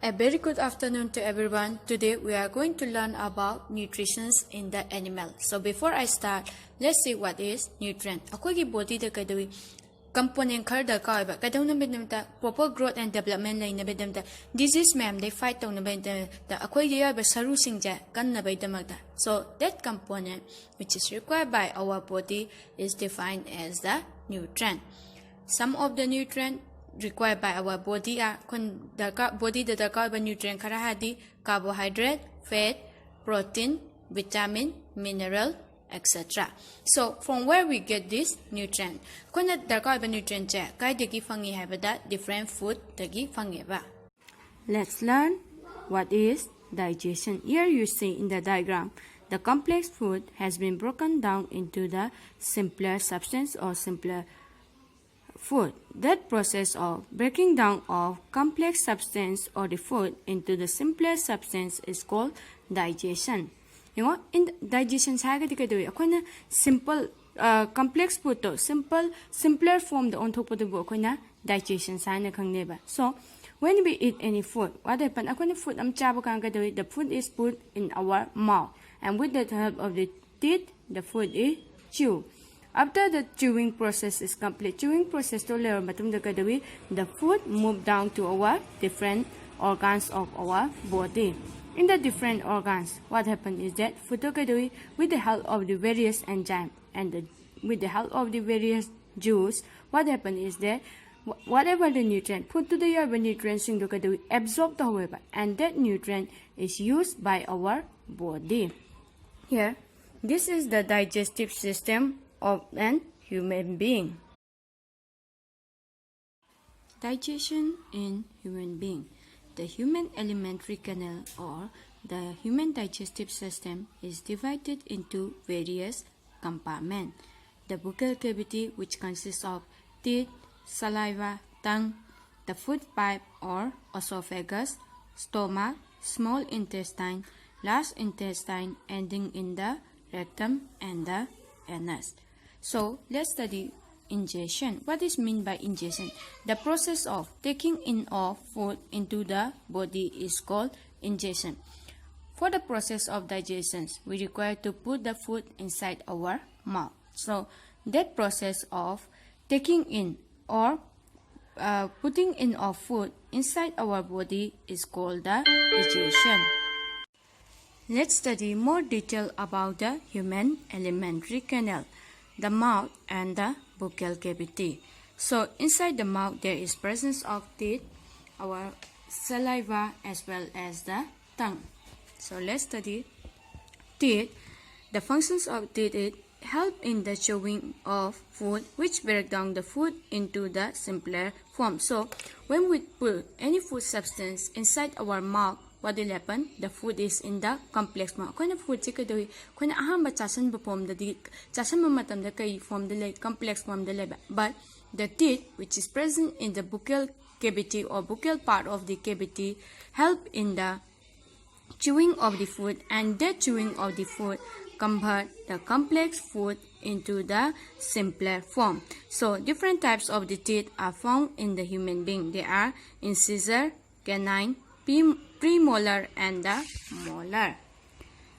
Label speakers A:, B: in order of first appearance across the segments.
A: A very good afternoon to everyone. Today we are going to learn about nutrition in the animal. So before I start, let's see what is nutrient. Akoigi body da kadui component khar da ka ba kadona bedamta proper growth and development lai na bedamta disease ma'am they fight on the akoigi ya ba saru singja kan na bedamta. So that component which is required by our body is defined as the nutrient. Some of the nutrient required by our body are body the dark nutrient karahadi carbohydrate, fat, protein, vitamin, mineral, etc. So from where we get this nutrient? Kuna dark nutrient cha kai degi fangi habada different food degi fangi ba.
B: Let's learn what is digestion. Here you see in the diagram the complex food has been broken down into the simpler substance or simpler food. That process of breaking down of complex substance or the food into the simpler substance is called digestion. You know, in digestion simple complex food to simpler form the on digestion so when we eat any food, what happens? Food the food is put in our mouth, and with the help of the teeth, the food is chewed. After the chewing process is complete, chewing process to learn the food move down to our different organs of our body. In the different organs, what happens is that food with the help of the various enzymes and with the help of the various juice, what happens is that whatever the nutrient put to the urban nutrients absorb the however, and that nutrient is used by our body. Here, this is the digestive system of an human being. Digestion in human being. The human alimentary canal or the human digestive system is divided into various compartments. The buccal cavity, which consists of teeth, saliva, tongue, the food pipe or esophagus, stoma, small intestine, large intestine ending in the rectum and the anus. So let's study ingestion. What is meant by ingestion? The process of taking in of food into the body is called ingestion. For the process of digestion, we require to put the food inside our mouth. So that process of taking in or putting in of food inside our body is called the digestion. Let's study more detail about the human alimentary canal, the mouth and the buccal cavity. So inside the mouth there is presence of teeth, our saliva as well as the tongue. So let's study teeth. The functions of teeth is help in the chewing of food, which break down the food into the simpler form. So when we put any food substance inside our mouth, what will happen? The food is in the complex form. When food chikadoi, when ahamba chasan form the chasan matam the kai form the complex form the leba. But the teeth, which is present in the buccal cavity or buccal part of the cavity, help in the chewing of the food, and that chewing of the food convert the complex food into the simpler form. So different types of the teeth are found in the human being. They are incisor, canine, premolar and the molar.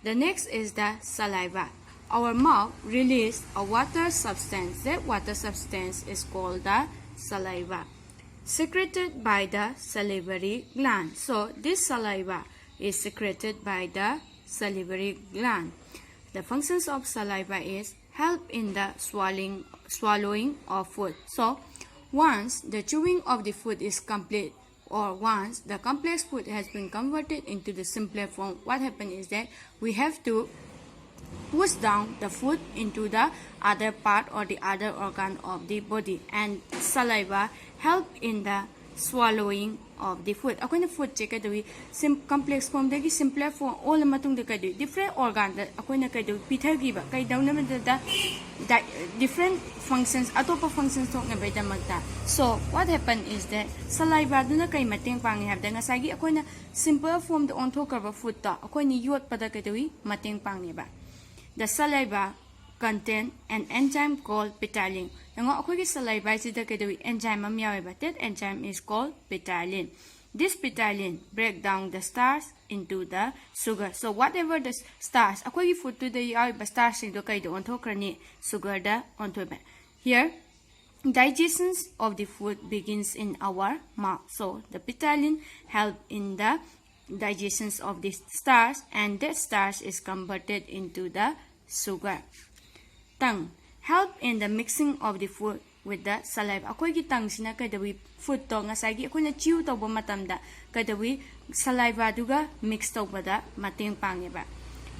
B: The next is the saliva. Our mouth releases a water substance. That water substance is called the saliva, secreted by the salivary gland. So this saliva is secreted by the salivary gland. The functions of saliva is help in the swallowing of food. So once the chewing of the food is complete, or once the complex food has been converted into the simpler form, what happens is that we have to push down the food into the other part or the other organ of the body, and saliva help in the swallowing of the food. Ako na food check kadawi complex form dagi simpler form all matung da kadawi different organ da ako na kadawi pithagi ba kay daw naman da different functions atopa functions tok na bayda magta. So what happened is that saliva do na kay mateng pangi habda nga sagi ako na simple form da onto karba food ta ako ni yot pada kadawi mateng pangi ba. The saliva contain an enzyme called petalin. Nga ako ki saliva sida kadawi enzyme am yawe ba. That enzyme is called petalin. This ptyalin break down the starch into the sugar. So whatever the starch, akogi food to the starch into kaido ontokrani sugar da ontoba. Here, digestion of the food begins in our mouth. So the ptyalin help in the digestion of the starch, and that starch is converted into the sugar. Tongue help in the mixing of the food with the saliva. Akogi tongue sina kadawi food to ngasagi akoina chew tawba matamda kadawi saliva duga mix tawbada mateng pangeba.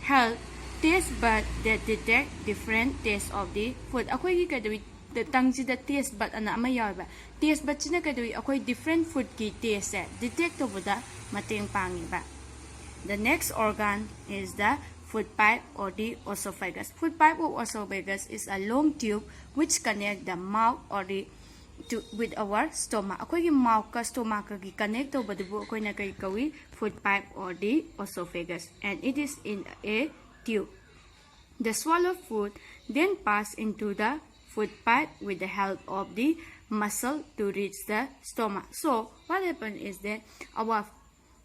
B: Help taste bud that detect different taste of the food. Akogi kadawi the tongue the taste bud ana ama yawba. Taste bud sina kadawi akoi different food ki taste detect tawbada mateng pangeba. The next organ is the food pipe or the esophagus. Food pipe or esophagus is a long tube which connect the mouth or the with our stomach. Akogi mouth ka stomach ka connect to badubu akoi na kay kawi food pipe or the esophagus, and it is in a tube. The swallowed food then pass into the food pipe with the help of the muscle to reach the stomach. So what happens is that our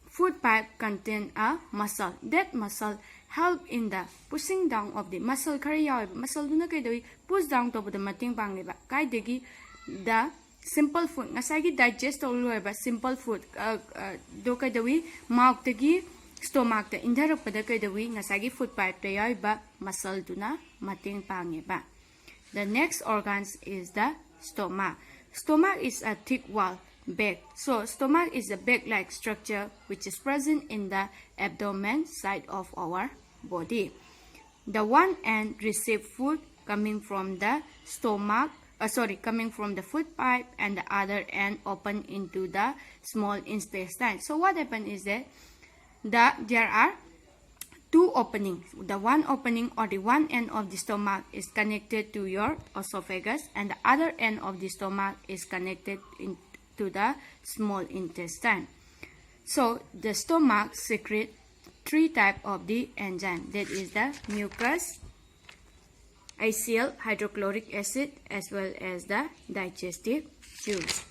B: food pipe contain a muscle. That muscle help in the pushing down of the muscle kariya muscle duna kay dawi push down to the mating pangiba kay degi the simple food ngasagi digest all ba simple food do kay dawi mouth tegi stomach ta indarap pada kay dawi ngasagi food pipe ta ba muscle duna mating pangiba. The next organs is the stomach. Stomach is a thick wall bag. So stomach is a bag-like structure which is present in the abdomen side of our body. The one end receive food coming from the stomach, coming from the food pipe, and the other end open into the small intestine. So what happens is that there are two openings. The one opening or the one end of the stomach is connected to your esophagus, and the other end of the stomach is connected to the small intestine. So the stomach secrete three types of the enzyme, that is the mucus, acyl hydrochloric acid, as well as the digestive juice.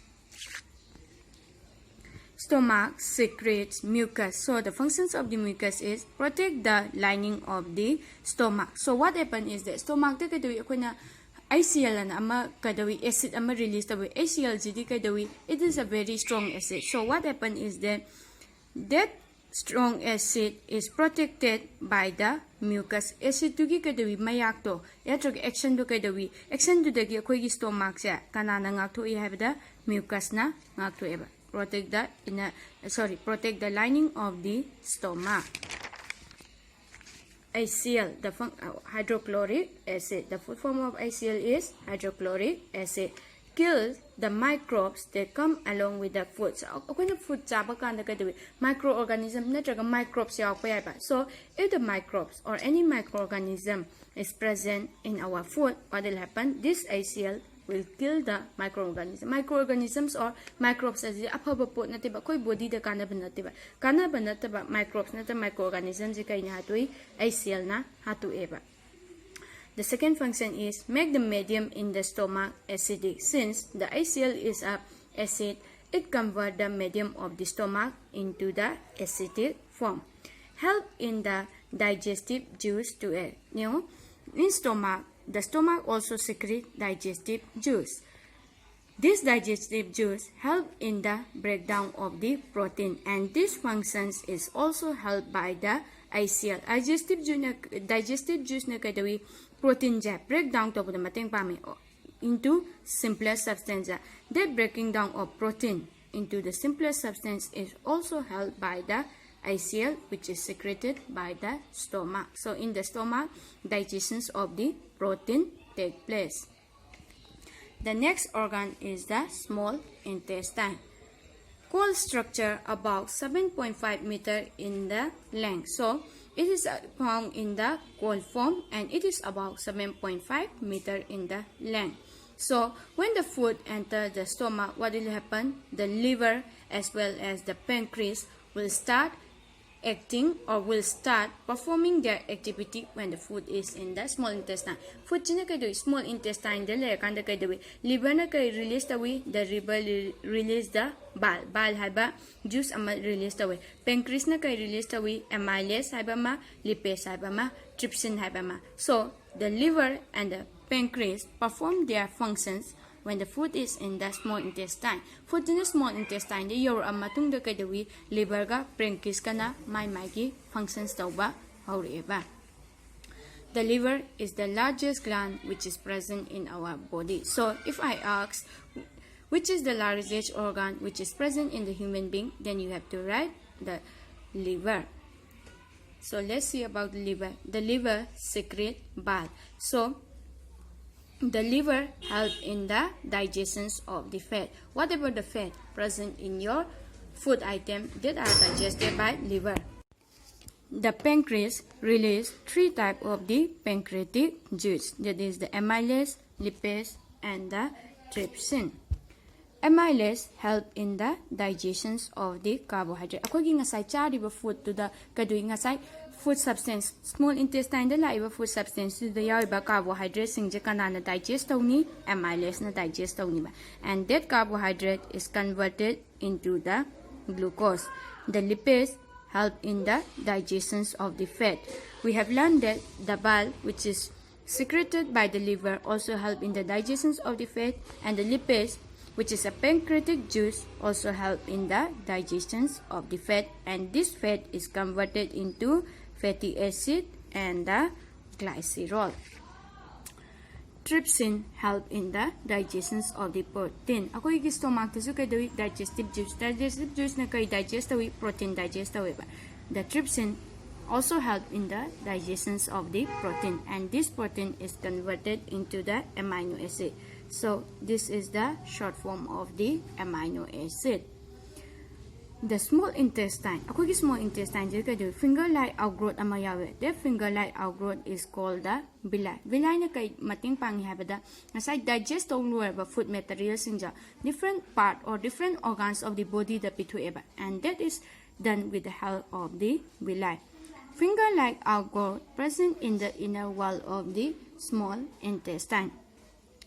B: Stomach secretes mucus. So the functions of the mucus is protect the lining of the stomach. So what happens is that stomach ta kadawi akoina ACL and ama kadawi acid ama release tawi ACL gd kadawi, it is a very strong acid. So what happens is that strong acid is protected by the mucus. Acid to gi kadawi mayak to yatrog action to kadawi action to dagi akoi stomach sa kanana ngak to I have the mucus na ngak to eba protect the lining of the stomach. ACL, the hydrochloric acid. The full form of ACL is hydrochloric acid. Kills the microbes that come along with the food. So, when the food microorganism, microbes. So, if the microbes or any microorganism is present in our food, what will happen? This ACL will kill the microorganisms. Microorganisms or microbes as the upper pot natiba koi body the kanaba microbes nata microorganisms kaina hatui ACL na hatu eba. The second function is make the medium in the stomach acidic. Since the ACL is a acid, it convert the medium of the stomach into the acidic form. Help in the digestive juice to act. In stomach, the stomach also secretes digestive juice. This digestive juice helps in the breakdown of the protein, and this function is also helped by the ACL. Digestive juice na kadawi protein ja breakdown to the mateng pami into simpler substance. That breaking down of protein into the simpler substance is also helped by the ACL, which is secreted by the stomach. So in the stomach, digestion of the protein take place. The next organ is the small intestine. Cold structure about 7.5 meter in the length. So it is found in the cold form, and it is about 7.5 meter in the length. So when the food enters the stomach, what will happen? The liver as well as the pancreas will start
A: acting or will start performing their activity when the food is in the small intestine. Food china kai do small intestine de le kan da kai do liver na kai release the way the liver release the bile haiba juice ama release the way pancreas na kai release the way amylase haiba ma lipase haiba ma trypsin haiba ma. So the liver and the pancreas perform their functions when the food is in the small intestine. Food in the small intestine, the your amatung the kadawi, liver ga, pancreas kana, my functions tauba, however. The liver is the largest gland which is present in our body. So if I ask, which is the largest organ which is present in the human being, then you have to write the liver. So let's see about the liver. The liver secrete bile. So the liver helps in the digestion of the fat. Whatever the fat present in your food item that are digested by liver. The pancreas release 3 types of the pancreatic juice. That is the amylase, lipase, and the trypsin. Amylase help in the digestion of the carbohydrate. Akogi ngasai chariba food to the kadui ngasai food substance small intestine da laiba food substance to the yaiba carbohydrate singje kanana digest tawni amylase na digest tawni ba, and that carbohydrate is converted into the glucose. The lipase help in the digestion of the fat. We have learned that the bile which is secreted by the liver also help in the digestion of the fat, and the lipase which is a pancreatic juice also help in the digestion of the fat, and this fat is converted into fatty acid and the glycerol. Trypsin help in the digestion of the protein. Ako yung stomach to kay dawi digestive juice. Digestive juice na kay digest dawi protein digest dawi ba. The trypsin also help in the digestion of the protein, and this protein is converted into the amino acid. So this is the short form of the amino acid. The small intestine. Ako yung small intestine dito kay finger-like outgrowth ama yawe. The finger-like outgrowth is called the villi. Villi na kay mating panghihaba nasay digest of lower food materials in the different part or different organs of the body that pitueba, and that is done with the help of the villi. Finger-like outgrowth present in the inner wall of the small intestine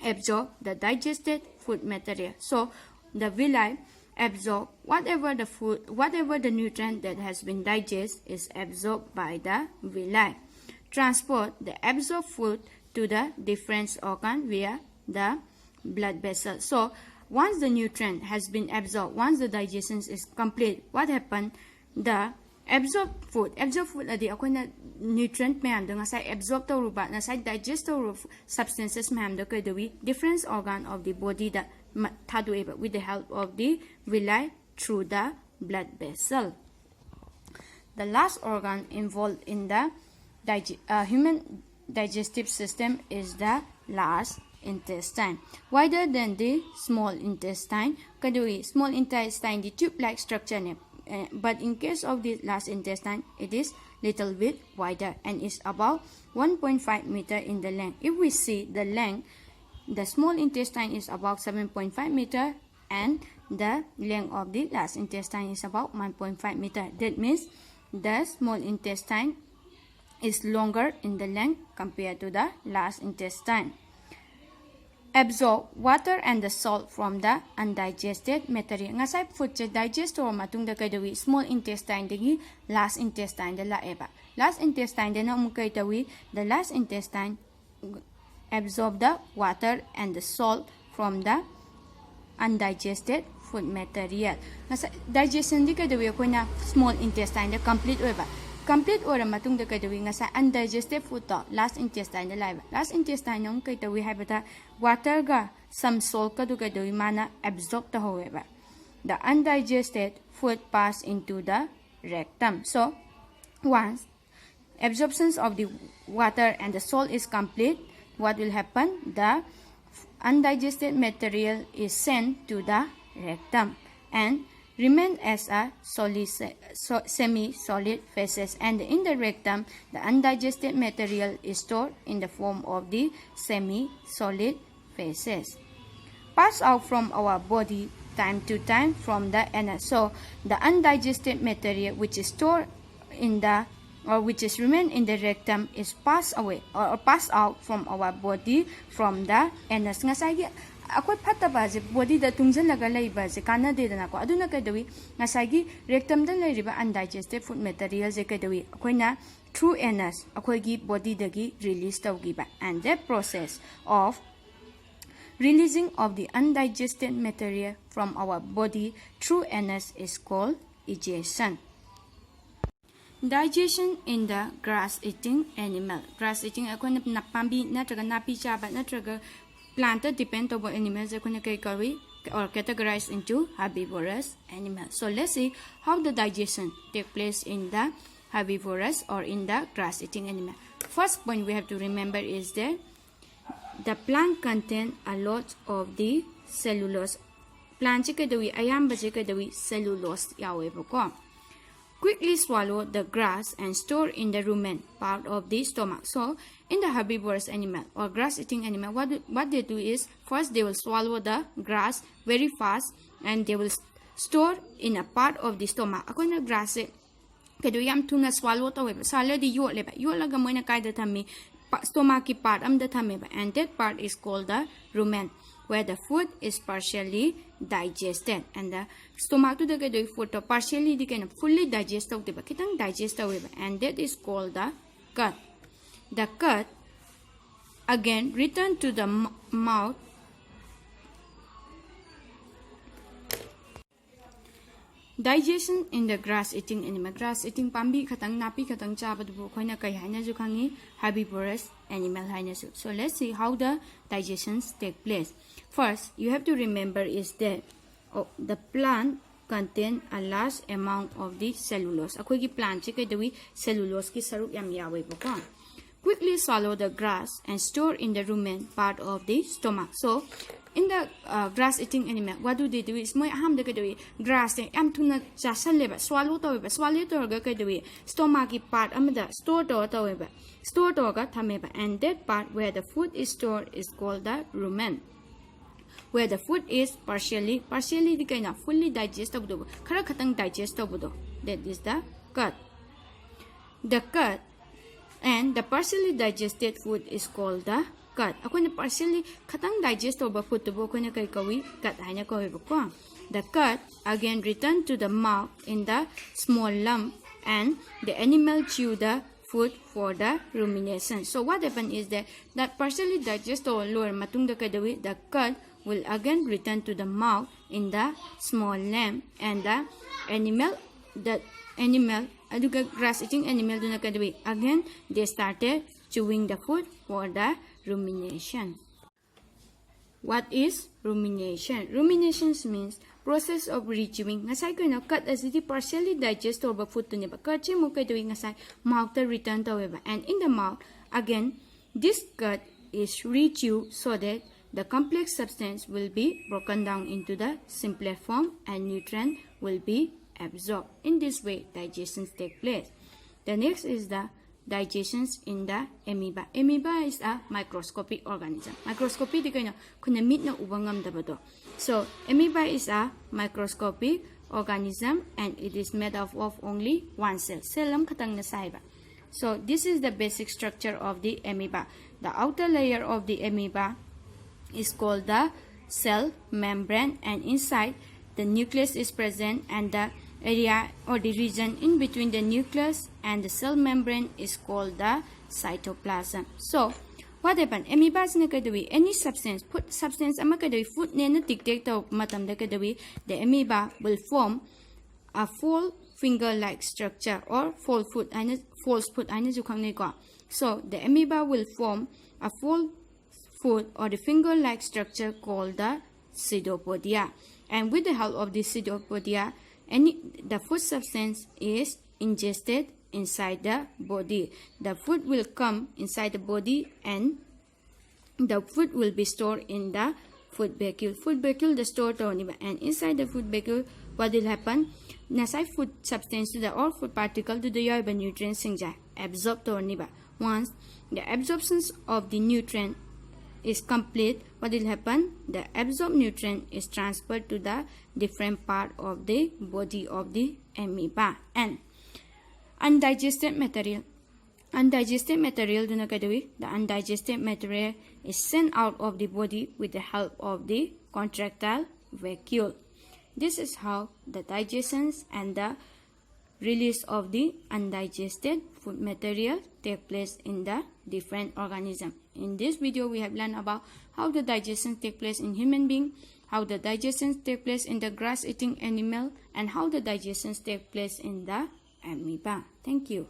A: absorb the digested food material. So the villi absorb whatever the nutrient that has been digested is absorbed by the villi. Transport the absorbed food to the different organ via the blood vessel. So once the nutrient has been absorbed, once the digestion is complete, what happened? The absorbed food adi akoina nutrient mayam da ngasai absorb tawruba nasai digest tawru substances mayam da kai dawi different organ of the body da thadueba with the help of the villi through the blood vessel. The last organ involved in the human digestive system is the large intestine. Wider than the small intestine, kadui small intestine the tube-like structure ne. But in case of the large intestine, it is little bit wider and is about 1.5 meter in the length. If we see the length, the small intestine is about 7.5 meter and the length of the large intestine is about 1.5 meter. That means the small intestine is longer in the length compared to the large intestine. Absorb water and the salt from the undigested material. Ngasay food che digest or matung da kay dawi small intestine dagi large intestine da laeba. Large intestine da na umukay dawi the large intestine absorb the water and the salt from the undigested food material. Ngasay digestion di kay dawi ko na small intestine da complete oiba. Complete or matung da kay dawi nga sa undigested food to last intestine da live. Last intestine nung kay dawi habata water ga some salt ka do kay dawi mana absorb ta however. The undigested food pass into the rectum. So once absorption of the water and the salt is complete, what will happen? The undigested material is sent to the rectum and remain as a semi-solid feces, and in the rectum the undigested material is stored in the form of the semi-solid feces. Pass out from our body time to time from the anus. So the undigested material which is stored
B: in the which is remain in the rectum is passed away or passed out from our body from the anus. Ngasai akwai fataba je body da tungjan laga laiba je kana de dana ko aduna kaidawi ngasai gi rectum da lairiba undigested food material je kaidawi akoina through anus akwai gi body dagi release tawgiba, and that process of releasing of the undigested material from our body through anus is called ingestion. Digestion in the grass-eating animal. Grass-eating akoina napambi natraga napi chaba natraga plant depend on animals akoina kai kari or categorized into herbivorous animals. So let's see how the digestion take place in the herbivorous or in the grass-eating animal. First point we have to remember is that the plant contain a lot of the cellulose. Plant chikadawi ayamba chikadawi cellulose yaweboko. Quickly swallow the grass and store in the rumen part of the stomach. So in the herbivorous animal or grass-eating animal, what they do is first they will swallow the grass very fast and they will store in a part of the stomach. Ako na grass kado yam tuna swallow to weba. Swallow di yo leba. Yo laga mo na kaida thami stomach ki part am da thami ba, and that part is called the rumen, where the food is partially digested, and the stomach to the kado food to partially di kana fully digest of ba kitang digest weba, and that is called the gut. The gut again return to the mouth. Digestion in the grass-eating animal. Grass-eating pambi katang napi katang chaba dubu koina kai haina ju kangi herbivorous animal haina su. So let's see how the digestions take place. First, you have to remember is that the plant contain a large amount of the cellulose. Akoi ki plant che kai dawi cellulose ki sarup yam yawe boko. Quickly swallow the grass and store in the rumen part of the stomach. So in the grass-eating animal, what do they do is moi ham de kadoi grass te am tuna chasal leba swallow to ga kadoi stomach ki part amada store to ga thameba, and that part where the food is stored is called the rumen, where the food is partially the kind of fully digestible khara khatang digestible, that is the gut. The gut and the partially digested food is called the gut. Ako na partially katang digestible food to boko na kay kawi gut haina kawi boko. The gut again return to the mouth in the small lump, and the animal chew the food for the rumination. So what happen is that partially digestible lower matung da kadawi, the gut will again return to the mouth in the small lump, and the animal aduga grass-eating animal do na kadawi again they started chewing the food for the rumination. What is rumination? Rumination means process of rechewing. Ngasay ko na cut as the partially digestible food to niba. Cut che mo kay doing ngasay mouth to return to weba. And in the mouth, again, this cut is rechewed so that the complex substance will be broken down into the simpler form and nutrient will be absorbed. In this way, digestions take place. The next is the digestions in the amoeba. Amoeba is a microscopic organism. Microscopic di kayo kuna meet na ubangam dabado. So amoeba is a microscopic organism and it is made up of only one cell. Cell am katang nasaiba. So this is the basic structure of the amoeba. The outer layer of the amoeba is called the cell membrane, and inside the nucleus is present, and the area or the region in between the nucleus and the cell membrane is called the cytoplasm. So what happen? Amoeba is na kadawi any substance, food substance ama kadawi food ne na tiktek to matam da kadawi, the amoeba will form a full finger-like structure or false foot aina jukang ne ko. So the amoeba will form a full foot or the finger-like structure called the pseudopodia, and with the help of the pseudopodia, the food substance is ingested inside the body. The food will come inside the body and the food will be stored in the food vacuole. Food vacuole the store to niba, and inside the food vacuole what will happen? Nasai food substance to the or food particle to the yoiba nutrients singja absorb to niba. Once the absorption of the nutrient is complete, what will happen? The absorbed nutrient is transferred to the different part of the body of the amoeba, and
A: undigested material. Undigested material duna kadawi. The undigested material is sent out of the body with the help of the contractile vacuole. This is how the digestion and the release of the undigested food material take place in the different organisms. In this video, we have learned about how the digestion take place in human being, how the digestion take place in the grass-eating animal, and how the digestion take place in the amoeba. Thank you.